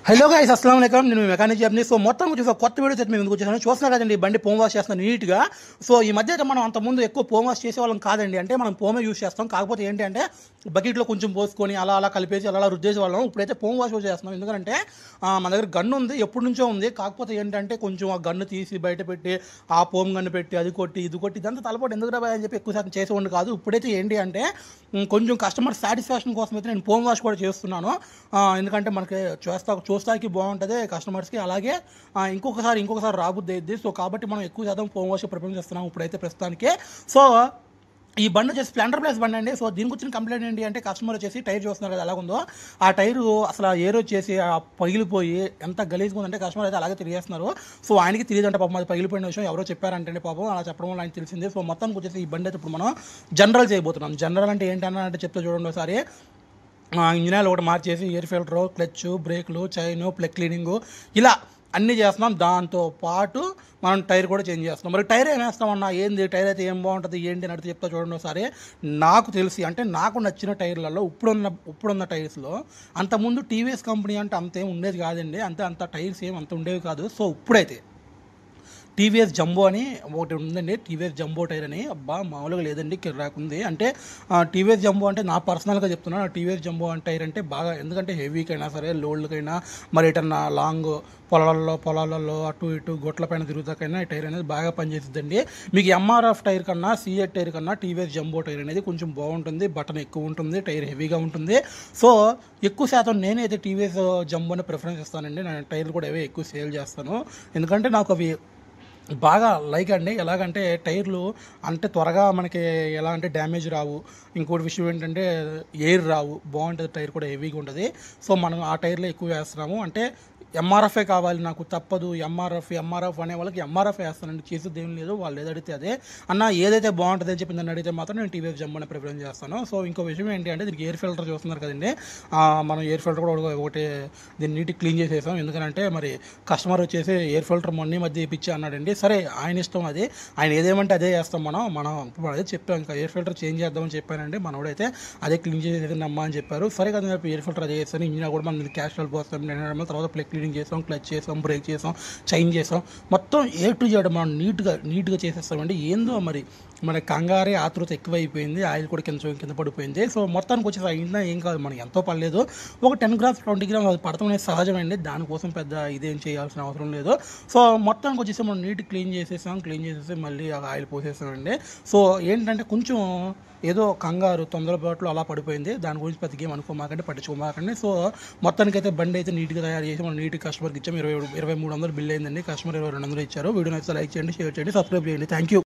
Hello guys, అస్సలాము అలైకుం. నేను mechanic చెప్పని. సో మొత్తం వచ్చేసి కొత్త వీడియోస్ అయితే మేము ముందుకు వచ్చేసాను. చూస్తున్నా కదండి, బండి పోమ్ వాష్ చేస్తున్నాను నీట్గా. సో ఈ మధ్య అయితే మనం అంతకుముందు ఎక్కువ పోమ్ వాష్ చేసేవాళ్ళం కాదండి. అంటే మనం పోమే యూస్ చేస్తాం. కాకపోతే ఏంటి అంటే బకెట్లో కొంచెం పోసుకొని అలా అలా కలిపేసి అలా రుద్దేసేవాళ్ళం. ఇప్పుడైతే పోమ్ వాష్ చేస్తున్నాం. ఎందుకంటే మన దగ్గర గన్ను ఉంది, ఎప్పటి నుంచో ఉంది. కాకపోతే ఏంటంటే కొంచెం ఆ గన్ను తీసి బయట పెట్టి ఆ పోమ్ గన్ను పెట్టి అది కొట్టి ఇది కొట్టి ఇదంతా తలపోటు ఎందుకు రాబాయి అని చెప్పి ఎక్కువ శాతం చేసేవాడిని కాదు. ఇప్పుడైతే ఏంటి అంటే కొంచెం కస్టమర్ సాటిస్ఫాక్షన్ కోసం అయితే నేను పోమ్ వాష్ కూడా చేస్తున్నాను. ఎందుకంటే మనకి చూస్తాకి బాగుంటుంది కస్టమర్స్కి, అలాగే ఇంకొకసారి రాబుద్ది అయింది. సో కాబట్టి మనం ఎక్కువ శాతం పోమ్ వాష్ ప్రిఫరెన్స్ చేస్తున్నాం ఇప్పుడైతే ప్రస్తుతానికి. సో ఈ బండి వచ్చేసి స్ప్లెండర్ ప్లస్ బండి అండి. సో దీనికి వచ్చిన కంప్లైంట్ ఏంటి అంటే కస్టమర్ వచ్చేసి టైర్ చూస్తున్నారు కదా ఎలా ఉందో, ఆ టైరు అసలు ఏర్ వచ్చేసి పగిలిపోయి ఎంత గలీజ్గా ఉందంటే కస్టమర్ అయితే అలాగే తిరిగేస్తున్నారు. సో ఆయనకి తెలియదంటే పాపం అది పగిలిపోయిన విషయం ఎవరో చెప్పారంటే పాపం అలా చెప్పడం వల్ల ఆయనకి తెలిసింది. సో మొత్తానికి వచ్చేసి ఈ బండి అయితే ఇప్పుడు మనం జనరల్ చేయబోతున్నాం. జనరల్ అంటే ఏంటంటే చెప్తే చూడండి ఒకసారి. ఇంజిన్ ఆయిల్ ఒకటి మార్చేసి ఎయిర్ ఫిల్టరు, క్లచ్, బ్రేకులు, చైను, ప్లగ్ క్లీనింగు ఇలా అన్నీ చేస్తున్నాం. దాంతో పాటు మనం టైర్ కూడా చేంజ్ చేస్తున్నాం. మరి టైర్ ఏం వేస్తామన్నా, ఏంది టైర్ అయితే ఏం బాగుంటుంది ఏంటి అని అడిగితే చెప్తా చూడండి ఒకసారి. నాకు తెలిసి అంటే నాకు నచ్చిన టైర్లలో ఇప్పుడున్న టైర్స్లో అంతకుముందు టీవీఎస్ కంపెనీ అంటే అంతేం ఉండేది కాదండి. అంత టైర్స్ ఏం అంత ఉండేవి కాదు. సో ఇప్పుడైతే టీవీఎస్ జంబో అని ఒకటి ఉందండి. టీవీఎస్ జంబో టైర్ అని అబ్బా మామూలుగా లేదండి, కిరాకుంది. అంటే టీవీఎస్ జంబో అంటే నా పర్సనల్గా చెప్తున్నాను. టీవీఎస్ జంబో టైర్ అంటే బాగా, ఎందుకంటే హెవీకైనా సరే లోడ్లకైనా మరి ఎటన్నా లాంగ్ పొలాలలో అటు ఇటు గొట్ల పైన తిరుగుతాకైనా ఈ టైర్ అనేది బాగా పనిచేస్తుందండి. మీకు ఎంఆర్ఎఫ్ టైర్ కన్నా సిఎట్ టైర్ కన్నా టీవీఎస్ జంబో టైర్ అనేది కొంచెం బాగుంటుంది. బటన్ ఎక్కువ ఉంటుంది, టైర్ హెవీగా ఉంటుంది. సో ఎక్కువ శాతం నేనైతే టీవీఎస్ జంబోని ప్రిఫరెన్స్ ఇస్తానండి. నేను టైర్లు కూడా అవే ఎక్కువ సేల్ చేస్తాను. ఎందుకంటే నాకు అవి బాగా లైక్ అండి. ఎలాగంటే టైర్లు అంటే త్వరగా మనకి ఎలా అంటే డ్యామేజ్ రావు. ఇంకోటి విషయం ఏంటంటే ఎయిర్ రావు, బాగుంటుంది. టైర్ కూడా హెవీగా ఉంటుంది. సో మనం ఆ టైర్లో ఎక్కువ వేస్తున్నాము. అంటే ఎంఆర్ఎఫ్ఏ కావాలి నాకు, తప్పదు. ఎంఆర్ఎఫ్ అనే వాళ్ళకి ఎంఆర్ఎఫ్ వేస్తానండి, చేసేది ఏం లేదు. వాళ్ళు ఏది అడిగితే అదే. అన్న ఏదైతే బాగుంటుంది అని చెప్పి నన్ను అడిగితే మాత్రం నేను టీవీఎస్ జంబోని ప్రిఫరెన్స్ చేస్తాను. సో ఇంకో విషయం ఏంటి అంటే దీనికి ఎయిర్ ఫిల్టర్ చూస్తున్నారు కదండి. మనం ఎయిర్ ఫిల్టర్ కూడా ఒకటి దీన్ని నీట్గా క్లీన్ చేసేసాం. ఎందుకంటే మరి కస్టమర్ వచ్చేసి ఎయిర్ ఫిల్టర్ మొన్న మధ్య ఇప్పించి అన్నాడండి. సరే ఆయన ఇష్టం, అది ఆయన ఏదేమంటే అదే చేస్తాం. మనం ఇప్పుడు అదే చెప్పాం, ఇంకా ఎయిర్ ఫిల్టర్ చేంజ్ చేద్దామని చెప్పానండి. మనోడైతే అదే క్లీన్ చేసేది నమ్మా అని చెప్పారు. సరే కదా చెప్పి ఎయిర్ ఫిల్టర్ అదే చేస్తాను. ఇంజిన్ కూడా మనం క్యాస్ట్రల్ పోస్తాం, తర్వాత ప్లగ్ క్లీనింగ్ చేసాం, క్లచ్ చేసాం, బ్రేక్ చేసాం, చైన్ చేసాం, మొత్తం ఏ టు జెడ్ మనం నీట్గా చేసేస్తామండి. ఏందో మరి మన కంగారే ఆతృత ఎక్కువైపోయింది. ఆయిల్ కూడా కింద పడిపోయింది. సో మొత్తానికి వచ్చేసి అయినా ఏం కాదు, మనకి ఎంతో పర్లేదు. ఒక 10 గ్రామ్స్ 20 గ్రామ్స్ అది పడతాం అనేది సహజమైంది. దానికోసం పెద్ద ఇదేం చేయాల్సిన అవసరం లేదు. సో మొత్తానికి వచ్చేసి మనం నీట్గా క్లీన్ చేసేసి మళ్ళీ ఆయిల్ పోసేసామండి. సో ఏంటంటే కొంచెం ఏదో కంగారు తొందరపాట్లు అలా పడిపోయింది. దాని గురించి పెద్ద గేమ్ పట్టించుకోమాకండి. సో మొత్తానికి అయితే బండి అయితే నీట్గా తయారు చేసి మనం నీట్గా కస్టమర్కి ఇచ్చాము. 2300 బిల్ అయిందండి. కస్టమర్ 2200 ఇచ్చారు. వీడియో నచ్చితే లైక్ చేయండి, షేర్ చేయండి, సబ్స్క్రైబ్ చేయండి. Thank you.